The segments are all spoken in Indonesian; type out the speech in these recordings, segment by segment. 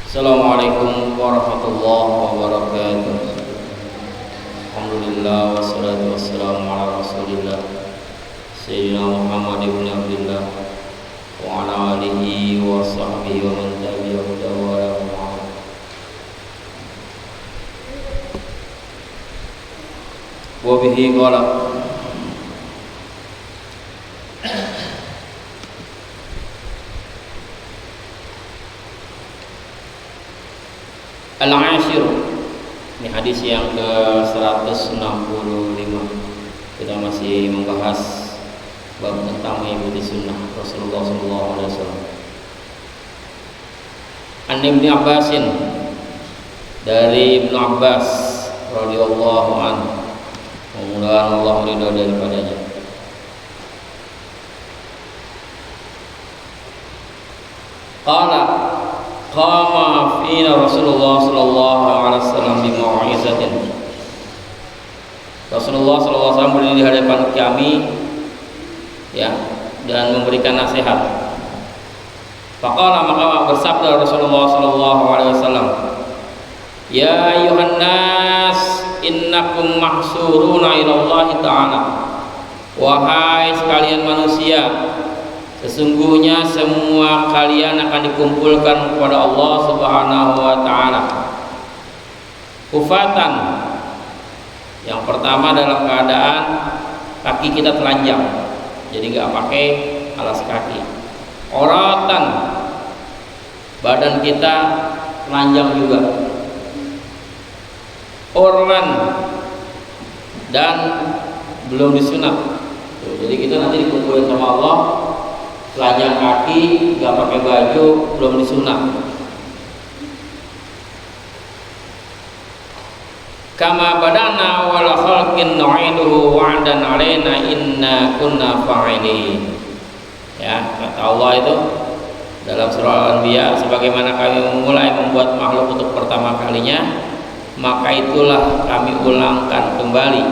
Assalamualaikum warahmatullahi wabarakatuh. Alhamdulillah wassalatu wassalamu ala Rasulillah Sayyidina Muhammad ibn Abdullah wa ala alihi wa sahbihi wa man tabi'ahu wa ala Muhammad. Wa bihi qala Al-Ashir. Ini hadis yang ke-165. Kita masih membahas bab tentang mengikuti sunnah Rasulullah SAW. An Ibnu Abbasin, dari Ibnu Abbas radhiyallahu anhu, mudah-mudahan Allah ridha daripadanya. Qala qama fina Rasulullah sallallahu alaihi wasallam bi mau'izatin. Rasulullah sallallahu alaihi wasallam berdiri di hadapan kami, ya, dan memberikan nasihat. Faqala, maka bersabda Rasulullah sallallahu alaihi wasallam, ya ayuhan nas innakum mahsuruna ila Allah ta'ala. Wahai sekalian manusia, sesungguhnya semua kalian akan dikumpulkan kepada Allah Subhanahu wa taala. Kufatan, yang pertama dalam keadaan kaki kita telanjang, jadi nggak pakai alas kaki. Oratan, badan kita telanjang juga. Orlan, dan belum disunat. Jadi kita nanti dikumpulkan sama Allah telanjang kaki, nggak pakai baju, belum disunat. Kama badana wala khalqin nu'iduhu wa'dan alaina inna kunna fa'ilin. Ya, kata Allah itu dalam surah Al-Anbiya, sebagaimana kami memulai membuat makhluk untuk pertama kalinya, maka itulah kami ulangkan kembali.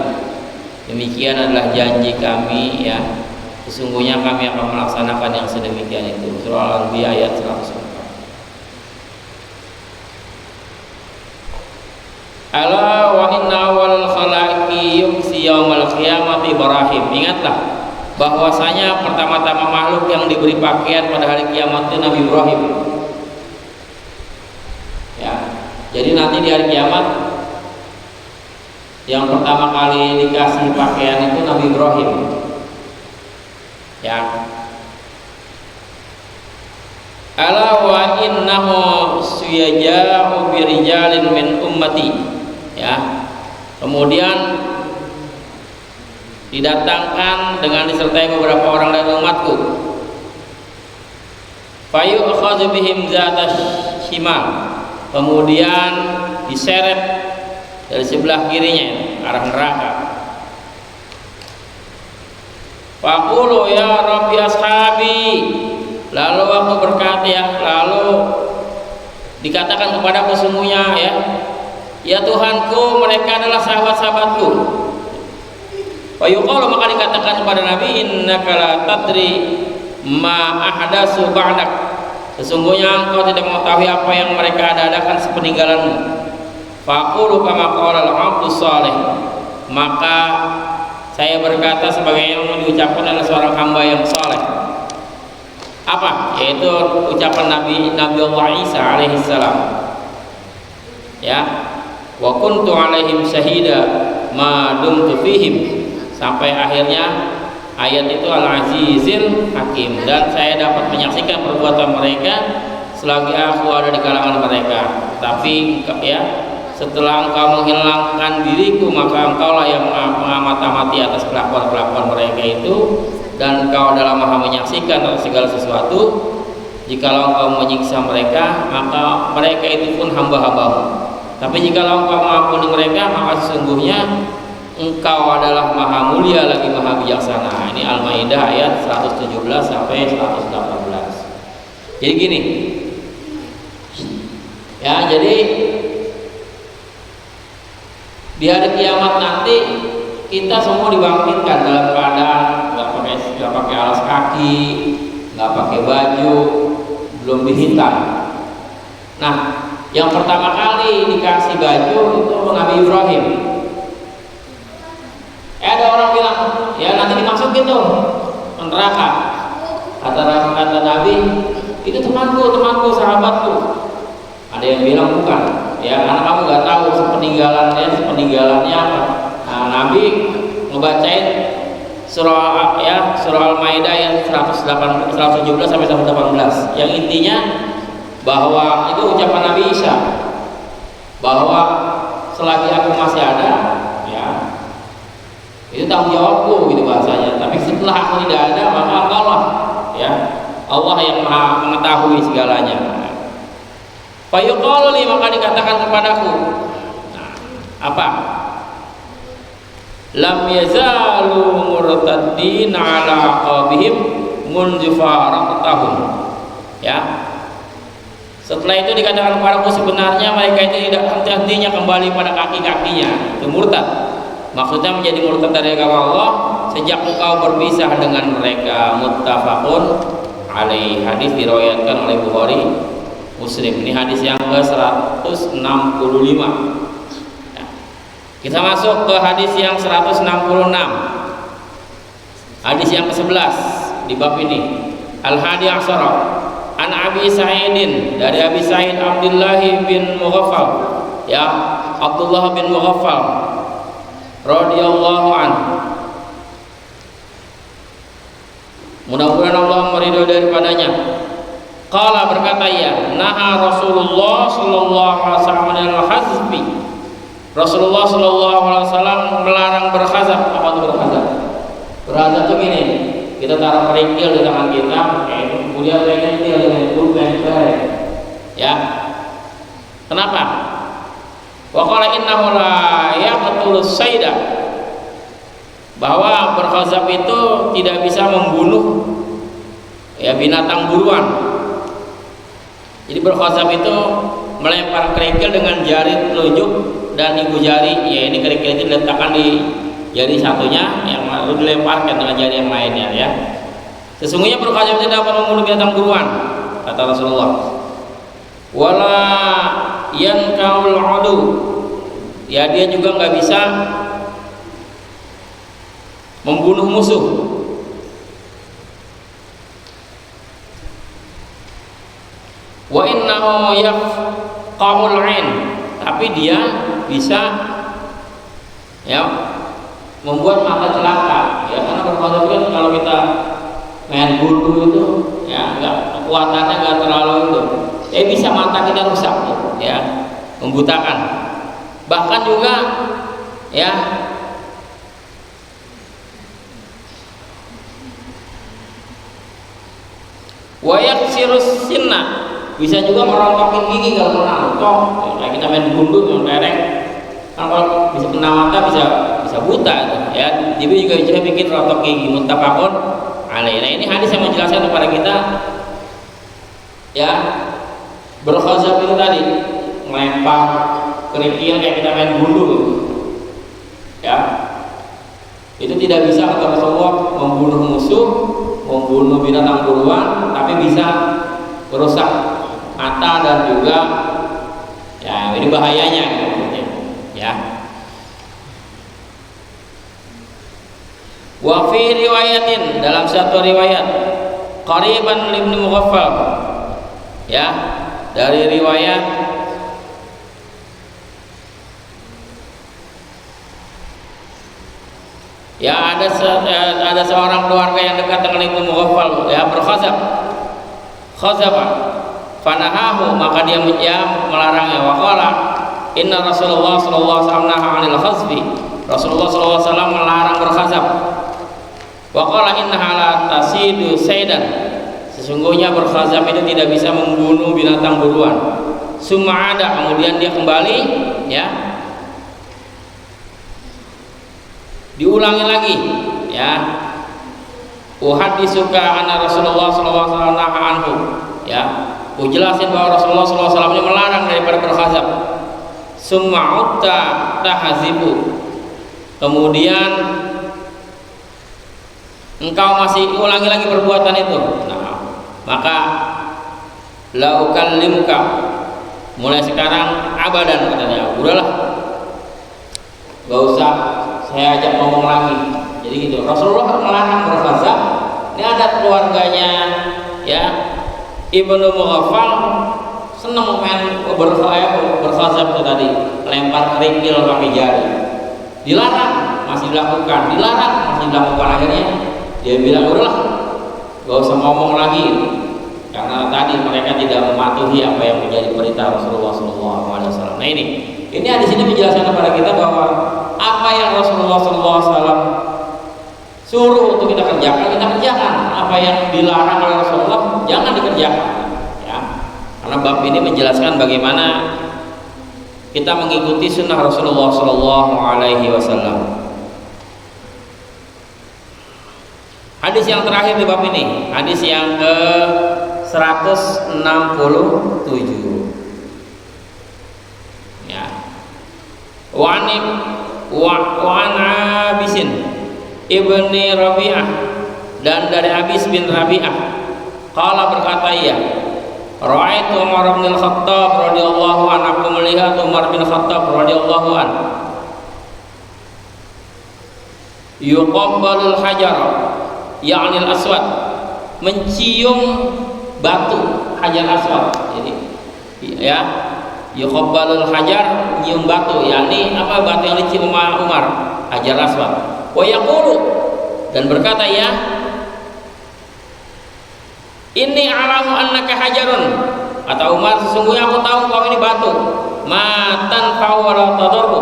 Demikian adalah janji kami, ya, sesungguhnya kami akan melaksanakan yang sedemikian itu. Surah Al-Anbiya ayat 104. Ala wa inna awal khalaqi yumsi yaumal qiyamati Ibrahim. Ingatlah bahwasanya pertama-tama makhluk yang diberi pakaian pada hari kiamat itu Nabi Ibrahim. Ya. Jadi nanti di hari kiamat yang pertama kali dikasih pakaian itu Nabi Ibrahim. Ya. Ala wa innahu suyaja'u birijalin min ummati. Ya. Kemudian didatangkan dengan disertai beberapa orang dari umatku. Fayu akhadhu bihim zata shimal. Kemudian diseret dari sebelah kirinya arah neraka. Faqulu ya Rabbi ashabi. Lalu aku berkata, ya, lalu dikatakan kepadaku sesungguhnya, ya Tuhanku, mereka adalah sahabat-sahabatku. Wa yuqalu, maka dikatakan kepada Nabi, innaka la tadri ma ahdatsu ba'dak. Sesungguhnya engkau tidak mengetahui apa yang mereka adakan sepeninggalanmu. Faqulu kama qala al-'abdu shalih. Maka saya berkata sebagaimana yang diucapkan oleh seorang hamba yang saleh. Apa? Yaitu ucapan Nabi Allah Isa alaihissalam. Ya. Wa kuntu alaihim syahida ma dumtu fihim. Sampai akhirnya ayat itu al-azizil hakim, dan saya dapat menyaksikan perbuatan mereka selagi aku ada di kalangan mereka. Tapi, ya, setelah engkau menghilangkan diriku, maka engkaulah yang mengamati atas kelakuan-kelakuan mereka itu, dan engkau adalah maha menyaksikan atas segala sesuatu. Jikalau engkau menyiksa mereka, maka mereka itu pun hamba-hambamu. Tapi jikalau engkau mengampuni mereka, maka sesungguhnya engkau adalah maha mulia lagi maha bijaksana. Ini Al-Maidah ayat 117 sampai 118. Jadi gini, ya, jadi di hari kiamat nanti kita semua dibangkitkan dalam keadaan nggak pakai alas kaki, nggak pakai baju, belum dihitam. Nah, yang pertama kali dikasih baju itu Nabi Ibrahim. Ada orang bilang, ya nanti dimasukin tuh neraka. Kata Nabi, itu temanku, sahabatku. Ada yang bilang bukan, ya karena kamu nggak tahu sepeninggalannya apa. Nah, Nabi ngebacain surah Al-Maidah yang 117 sampai 118 yang intinya bahwa itu ucapan Nabi Isa bahwa selagi aku masih ada, ya itu tanggung jawabku gitu bahasanya. Tapi setelah aku tidak ada, maka Allah, ya Allah yang maha mengetahui segalanya. Fayuqalu li, maka dikatakan kepadaku, nah, apa? Lam yazalu murtaddin ala aqabihim mundu faraqtahum. Ya. Setelah itu dikatakan kepadaku, sebenarnya mereka itu tidak henti-hentinya kembali pada kaki-kakinya. Itu murtad. Maksudnya menjadi murtad dari agama Allah sejak engkau berpisah dengan mereka. Muttafaqun alaih. Hadis diriwayatkan oleh Bukhari, Muslim. Ini hadis yang ke-165. Kita masuk ke hadis yang 166. Hadis yang ke-11 di bab ini. Al-Hadi Asyara. An Abi Sa'idin, dari Abi Sa'id Abdullah bin Mughaffal, ya Abdullah bin Mughaffal radhiyallahu anhu. Mudah-mudahan Allah meridhoi daripadanya. Qala, berkata ia, naha Rasulullah sallallahu alaihi wasallam al-hazbi. Rasulullah sallallahu alaihi wasallam melarang berkhazab. Apa itu berkhazab? Berkhazab itu gini, kita taruh kerikil di tangan kita, kemudian kerikil dengan pulpen, ya. Kenapa? Wa qala innahu la yaqtulus sayda, bahwa berkhazab itu tidak bisa membunuh, ya, binatang buruan. Jadi berkhazab itu melempar kerikil dengan jari telunjuk dan ibu jari, ya ini kerikil itu diletakkan di jari satunya yang lalu dilemparkan dengan jari yang lainnya, ya. Sesungguhnya berkhazab tidak dapat membunuh binatang buruan, kata Rasulullah. Wala yankaul adu, ya dia juga nggak bisa membunuh musuh. Wa innahu yafqahul ain, tapi dia bisa, ya, membuat mata celaka, ya, karena berkhazab kan kalau kita main bulu itu, ya, kekuatannya nggak terlalu itu, bisa mata kita rusak, ya, membutakan. Bahkan juga, ya, wayak sirus sinna, bisa juga merontokin gigi kalau kena rontok, kayak kita main bulu yang kereng. Kan kalau bisa kena mata bisa buta, ya. Jadi juga bisa bikin rontok gigi. Muttafaqun alaih. Nah, ini hadis yang menjelaskan kepada kita, ya, berkhazab itu tadi melempar kerikil kayak kita main bulu, ya, itu tidak bisa kata Rasulullah membunuh musuh, membunuh binatang buruan, tapi bisa merusak mata dan juga, ya, ini bahayanya, ya. Wa fi riwayatin, dalam satu riwayat, qariban Ibnu Mughaffal, ya, dari riwayat ya ada seorang keluarga yang dekat dengan Ibnu Mughaffal, ya, berkhazab, khazaba fanahahu, maka dia melarangnya. Wa qala inna Rasulullah sallallahu alaihi wasallam naha 'anil khazbi, Rasulullah sallallahu alaihi wasallam melarang berkhazab. Wa qala innaha la tasidu saydan, sesungguhnya berkhazab itu tidak bisa membunuh binatang buruan. Summa ada, kemudian dia kembali, ya, diulangi lagi, ya, uhaditsuka anna Rasulullah sallallahu alaihi wasallam naha anhu, ya, jelasin bahwa Rasulullah sallallahu alaihi wasallam melarang daripada berkhazab. Summa utta tahzibu, kemudian engkau masih ulangi lagi perbuatan itu, nah, maka la ukallimuka, mulai sekarang abadan katanya, udahlah gak usah saya ajak ngomong lagi. Jadi gitu, Rasulullah melarang berkhazaf. Ini ada keluarganya ya Ibnu Mughaffal seneng main berkhazaf itu tadi, lempar kerikil pakai jari. Dilarang, masih dilakukan, dilarang, masih dilakukan. Akhirnya dia bilang udahlah gak usah ngomong lagi, karena tadi mereka tidak mematuhi apa yang menjadi perintah Rasulullah SAW. Nah ini hadis ini menjelaskan kepada kita bahwa apa yang Rasulullah SAW suruh untuk kita kerjakan, kita kerjakan. Apa yang dilarang oleh Rasulullah jangan dikerjakan. Ya, karena bab ini menjelaskan bagaimana kita mengikuti sunnah Rasulullah SAW. Hadis yang terakhir di bab ini, hadis yang ke 167. Ya. Wa'an Abisin ibni Rabi'ah, dan dari Abis bin Rabi'ah qala berkata ia, ra'aitu Umar bin Khattab radhiyallahu anhu, aku melihat Umar bin Khattab radhiyallahu anhu yuqabbalul hajar yakni al-aswad, mencium batu hajar aswad. Jadi ya, yuqabbalul hajar, nyium batu, yakni apa, batu yang dicium Umar, hajar aswad. Wa yaqulu, dan berkata ya, inni a'lamu annaka hajarun, kata Umar, sesungguhnya aku tahu kau ini batu, ma tanfa'u wa la tadarru,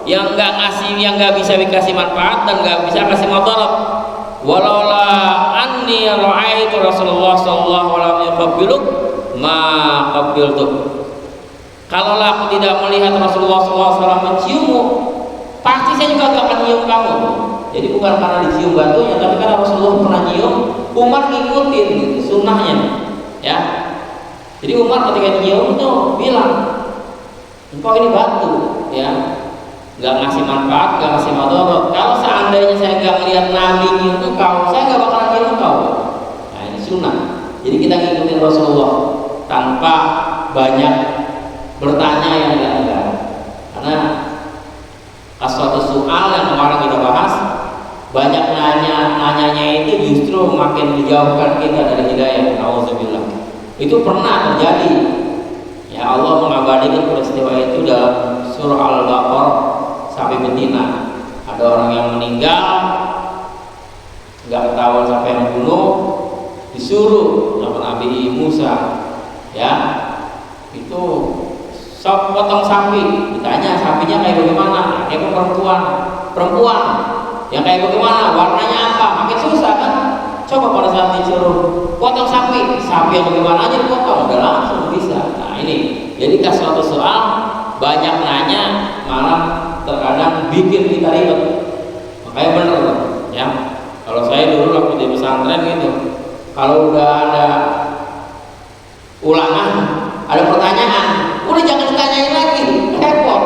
yang enggak ngasih, yang enggak bisa dikasih manfaat dan enggak bisa kasih mudarat. Walaula anni ra'aitu Rasulullah sallallahu alaihi wasallam ma qabiltu, kalaulah aku tidak melihat Rasulullah SAW menciummu, pasti saya juga gak akan nyium kamu. Jadi bukan karena dicium batunya, tapi karena Rasulullah pernah nyium, Umar ngikutin gitu, sunnahnya ya. Jadi Umar ketika nyium itu bilang, engkau ini batu ya, gak ngasih manfaat, gak ngasih mudarat. Kalau seandainya saya gak melihat Nabi nyium engkau, saya gak bakalan nyium engkau. Nah ini sunnah. Jadi kita ngikutin Rasulullah tanpa banyak bertanya yang enggak. Karena suatu soal yang kemarin kita bahas, banyak nanyanya itu justru makin menjauhkan kita dari hidayah. Nauzubillah. Itu pernah terjadi. Ya, Allah mengabadikan peristiwa itu dalam surah Al-Baqarah sampai betina. Ada orang yang meninggal, nggak ketahuan siapa yang bunuh, disuruh sama Nabi Musa, ya itu potong sapi. Ditanya sapinya kayak bagaimana, kayak perempuan yang kayak bagaimana, warnanya apa, makin susah kan. Coba pada saat disuruh potong sapi yang bagaimana aja dipotong, udah langsung bisa. Nah ini jadi suatu soal banyak nanya malah terkadang bikin kita ribet. Makanya bener ya, kalau saya dulu waktu di pesantren gitu, kalau udah ada ulangan, ada pertanyaan, udah jangan ditanyain lagi, repot.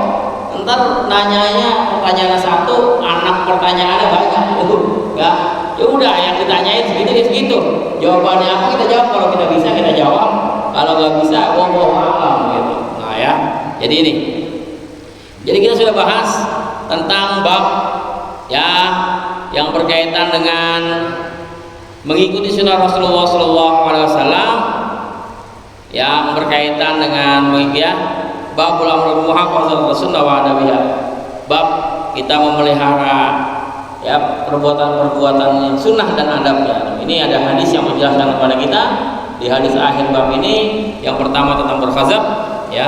Ntar nanyanya pertanyaan satu, anak pertanyaannya banyak, ya udah yang ditanyain segitu, jawabannya apa kita jawab, kalau kita bisa kita jawab, kalau nggak bisa wallahu a'lam gitu. Nah ya, jadi ini, jadi kita sudah bahas tentang bab ya yang berkaitan dengan mengikuti sunnah Rasulullah SAW, yang berkaitan dengan ya babul amr muhafazat sunnah wa adabiyah, bab kita memelihara ya perbuatan-perbuatan yang sunnah dan adabnya. Ini ada hadis yang menjelaskan kepada kita di hadis akhir bab ini. Yang pertama tentang berkhazaf, ya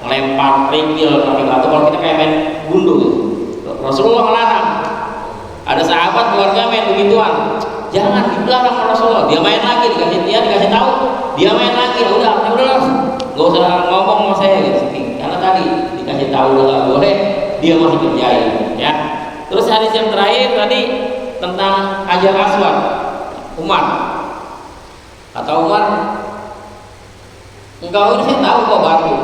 melempar kerikil pakai batu, kalau kita kayak main gundu gitu. Rasulullah melarang. Ada sahabat keluarga main begituan, jangan, dilarang Rasulullah. Dia main lagi, dikasih tahu, dia main lagi, udah nggak usah ngomong sama saya gitu. Karena tadi dikasih tahu udah nggak boleh, dia masih kerjain ya. Terus hadis yang terakhir tadi tentang hajar aswad, Umar. Kata Umar, engkau ini saya tahu kok batu,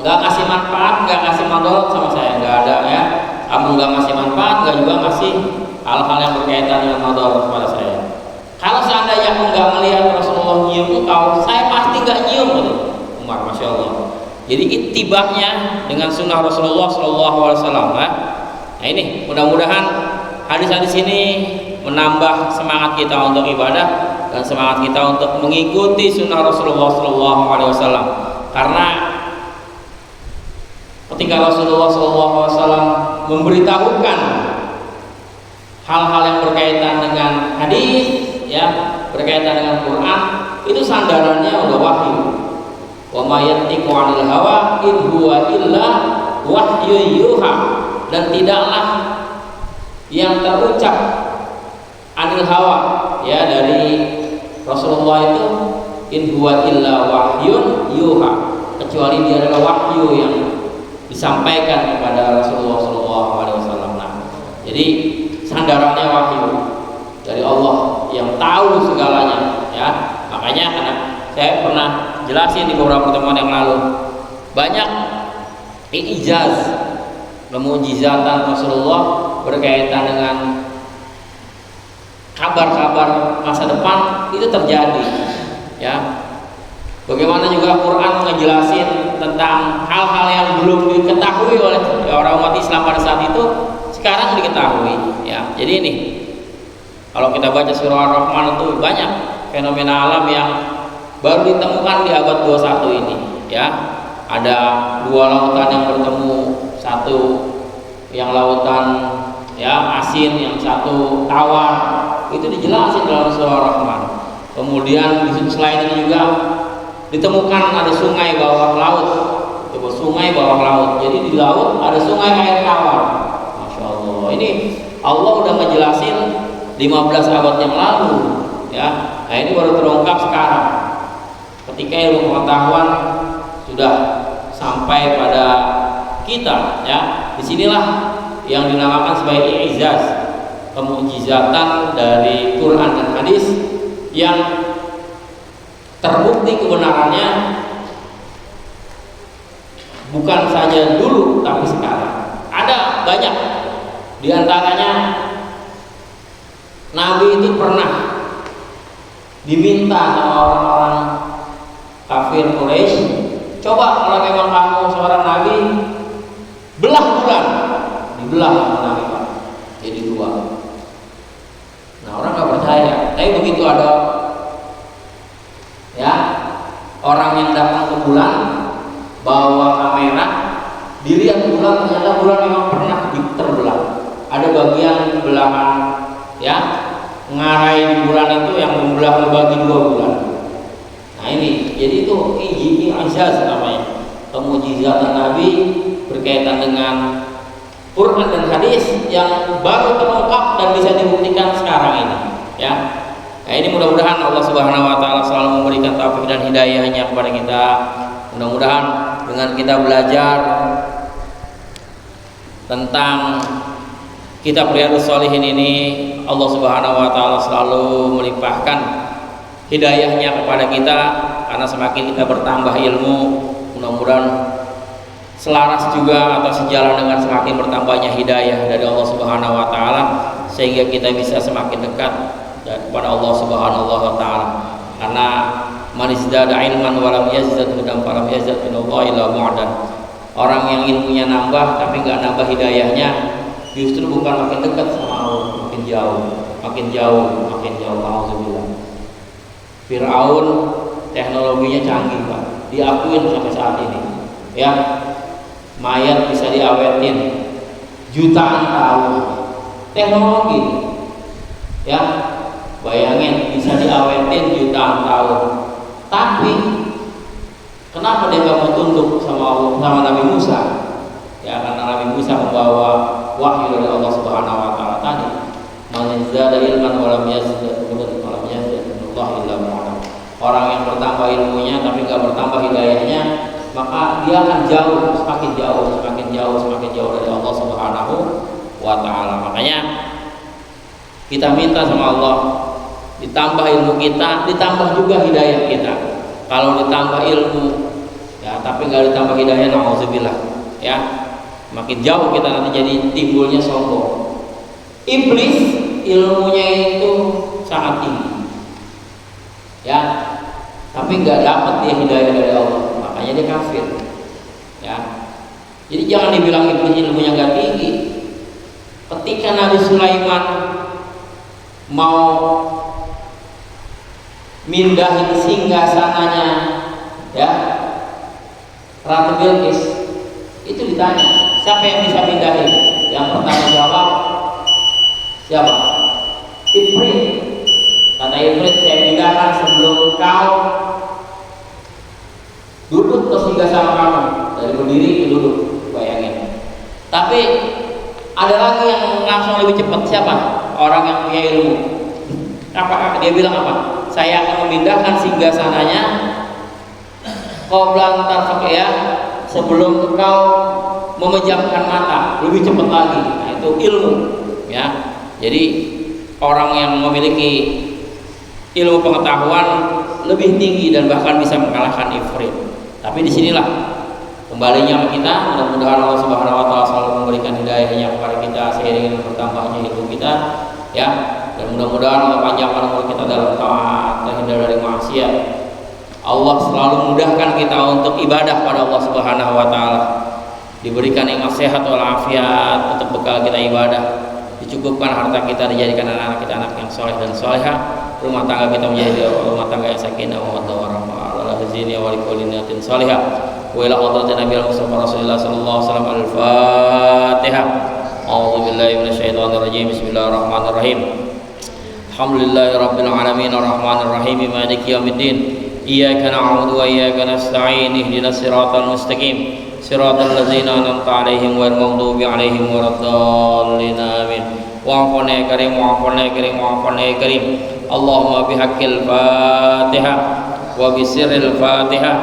nggak kasih manfaat, nggak kasih mudarat sama saya, nggak ada ya. Kamu nggak ngasih manfaat, nggak juga ngasih hal-hal yang berkaitan dengan mudarat kepada saya. Kalau seandainya aku nggak melihat Rasulullah nyium engkau, saya pasti nggak nyium. Umar, masya Allah. Jadi ittiba'nya dengan sunnah Rasulullah SAW. Nah ini mudah-mudahan hadis-hadis ini menambah semangat kita untuk ibadah dan semangat kita untuk mengikuti sunnah Rasulullah SAW. Karena ketika Rasulullah SAW memberitahukan hal-hal yang berkaitan dengan hadis, ya, berkaitan dengan Quran, itu sandarannya udah wahyu. Wa ma yantiqu 'anil hawa in huwa illa wahyu yuha. Dan tidaklah yang terucap anil hawa, ya, dari Rasulullah itu in huwa illa wahyun yuha, kecuali dia adalah wahyu yang disampaikan kepada Rasulullah SAW. Nah, jadi sandarannya wahyu dari Allah yang tahu segalanya, ya. Makanya karena saya pernah jelasin di beberapa pertemuan yang lalu, banyak ijaz, mukjizatan Rasulullah berkaitan dengan kabar-kabar masa depan itu terjadi, ya. Bagaimana juga Quran ngejelasin tentang hal-hal yang belum diketahui oleh orang umat Islam pada saat itu, sekarang diketahui, ya. Jadi ini kalau kita baca surah Ar-Rahman itu banyak fenomena alam yang baru ditemukan di abad 21 ini, ya. Ada dua lautan yang bertemu, satu yang lautan, ya, asin, yang satu tawar, itu dijelasin dalam surah Ar-Rahman. Kemudian di selain itu juga ditemukan ada sungai bawah laut, coba sungai bawah laut. Jadi di laut ada sungai air tawar. Masya Allah. Ini Allah udah ngejelasin 15 abad yang lalu, ya. Nah ini baru terungkap sekarang. Ketika ilmu pengetahuan sudah sampai pada kita, ya. Disinilah yang dinamakan sebagai i'jaz, kemukjizatan dari Quran dan hadis yang terbukti kebenarannya bukan saja dulu tapi sekarang. Ada banyak di antaranya Nabi itu pernah diminta sama orang-orang kafir Quraisy, coba kalau memang kamu seorang nabi, belah bulan, dibelah sama Nabi, Pak, jadi dua. Nah orang nggak percaya, tapi begitu ada, ya, orang yang datang ke bulan bawa kamera, dilihat bulan, ternyata bulan memang pernah terbelah. Ada bagian belahan, ya, ngarai di bulan itu yang membelah membagi dua bulan. Nah ini, jadi itu i'jaz namanya, kemujizatan Nabi berkaitan dengan Quran dan hadis yang baru terungkap dan bisa dibuktikan sekarang ini, ya. Nah ini mudah-mudahan Allah Subhanahu wa taala selalu memberikan taufik dan hidayahnya kepada kita. Mudah-mudahan dengan kita belajar tentang kitab Riyadhus Shalihin ini, Allah Subhanahu wa taala selalu melimpahkan hidayahnya kepada kita, karena semakin kita bertambah ilmu, mudah-mudahan selaras juga atau sejalan dengan semakin bertambahnya hidayah dari Allah Subhanahu wa taala, sehingga kita bisa semakin dekat kepada Allah Subhanahu wa taala. Karena man izdada ilman wa lam yazdad hudan falam yazdad minallahi illa bu'dan. Orang yang ilmunya nambah tapi enggak nambah hidayahnya, justru bukan makin dekat sama Allah, makin jauh, makin jauh, makin jauh. Alhamdulillah. Fir'aun teknologinya canggih, Pak, diakuin sampai saat ini, ya. Mayat bisa diawetin jutaan tahun, teknologi, ya. Bayangin bisa diawetin jutaan tahun. Tapi kenapa dia gak mau tunduk sama Nabi Musa? Ya karena Nabi Musa membawa wahyu dari Allah Subhanahu wa taala tadi. Man zada ilman wa lam yazdad hudan wa lam yazdad minallahi illa bu'dan. Orang yang bertambah ilmunya tapi gak bertambah hidayahnya, maka dia akan jauh, semakin jauh, semakin jauh, semakin jauh dari Allah Subhanahu wa taala. Makanya kita minta sama Allah, ditambah ilmu kita, ditambah juga hidayah kita. Kalau ditambah ilmu, ya, tapi nggak ditambah hidayah, nauzubillah, ya, makin jauh kita nanti jadi timbulnya sombong. Iblis ilmunya itu sangat tinggi, ya, tapi nggak dapat dia hidayah dari Allah, makanya dia kafir. Ya. Jadi jangan dibilang iblis ilmunya nggak tinggi. Ketika Nabi Sulaiman mau mindahin singgasananya, ya, Ratu Bilqis, itu ditanya, siapa yang bisa mindahin? Yang pertama jawab, siapa? Ifrit. Kata Ifrit, saya pindahkan sebelum kau duduk ke singgasana kamu. Dari berdiri ke duduk, bayangin. Tapi ada lagi yang langsung lebih cepat, siapa? Orang yang punya ilmu. Apa dia bilang apa? Saya akan memindahkan singgasananya qabla tarfaqiyah, sebelum engkau memejamkan mata, lebih cepat lagi. Nah, itu ilmu, ya. Jadi orang yang memiliki ilmu pengetahuan lebih tinggi dan bahkan bisa mengalahkan Ifrit. Tapi disinilah kembalinya kita, mudah-mudahan Allah Subhanahu Wa Taala selalu memberikan hidayahnya kepada kita seiring dengan bertambahnya ilmu kita, ya. Dan mudah-mudahan Allah panjangkan umur kita dalam taat, terhindar dari maksiat. Allah selalu mudahkan kita untuk ibadah pada Allah Subhanahu Wa Taala. Diberikan nikmat sehat walafiat untuk bekal kita ibadah. Dicukupkan harta kita, dijadikan anak-anak kita anak yang soleh dan solehah. Rumah tangga kita menjadi rumah tangga yang sakinah wa mawaddah warahmah. Ala hizini wa likulli niyatin salihah. Wa ila hadratin Nabi Muhammad Rasulullah sallallahu alaihi wasallam. Al-Fatihah. A'udzu billahi minasyaitonir rajim. Bismillahirrahmanirrahim. Alhamdulillahirabbil alamin arrahmanir rahim maliki yaumiddin. Iyyaka na'budu wa iyyaka nasta'in. Ihdinas siratal mustaqim. Siratal ladzina an'amta 'alaihim ghairil maghdubi 'alaihim waladdallin. Amin. Wa'afuna ya karim, wa'afuna ya karim, wa'afuna ya karim. Allahumma bihaqqil Fatihah wa bisirril Fatihah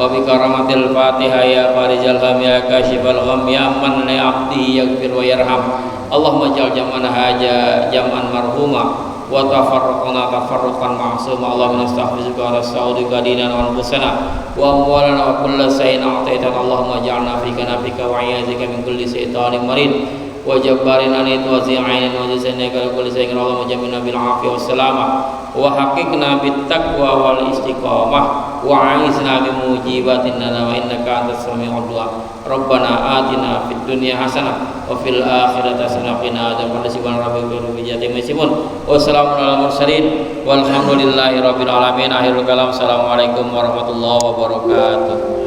wa bikaramatil Fatihah ya farijal gham ya kashifal gham ya man li 'abdi yaghfir wa yarham. Allahumma ja'al jam'ana haja jam'an marhuma wa tafarruqana tafarruqan ma'suma. Allahumma nastaghfiruka wa nasta'udzubika dinan wa anfusana wa amwalana wa kulla shay'in a'taitana. Allahumma ja'alna fika nafika wa iyazika min kulli syaitanir marid wa jabbarin anit wa zi'ainin wa jazana kal kulli shay'in. Allahumma jamilna bil afiyah was salamah wa haqiqna bit taqwa wal istiqamah wa a'izna bi mujibatin nana wa innaka antas sami'ud du'a. Rabbana atina fid dunya hasanah wa fil akhirati hasanah wa qina adzaban nar. Subhana rabbika rabbil izzati amma yasifun wa salamun alal mursalin walhamdulillahi rabbil alamin. Akhirul kalam. Assalamualaikum warahmatullahi wabarakatuh.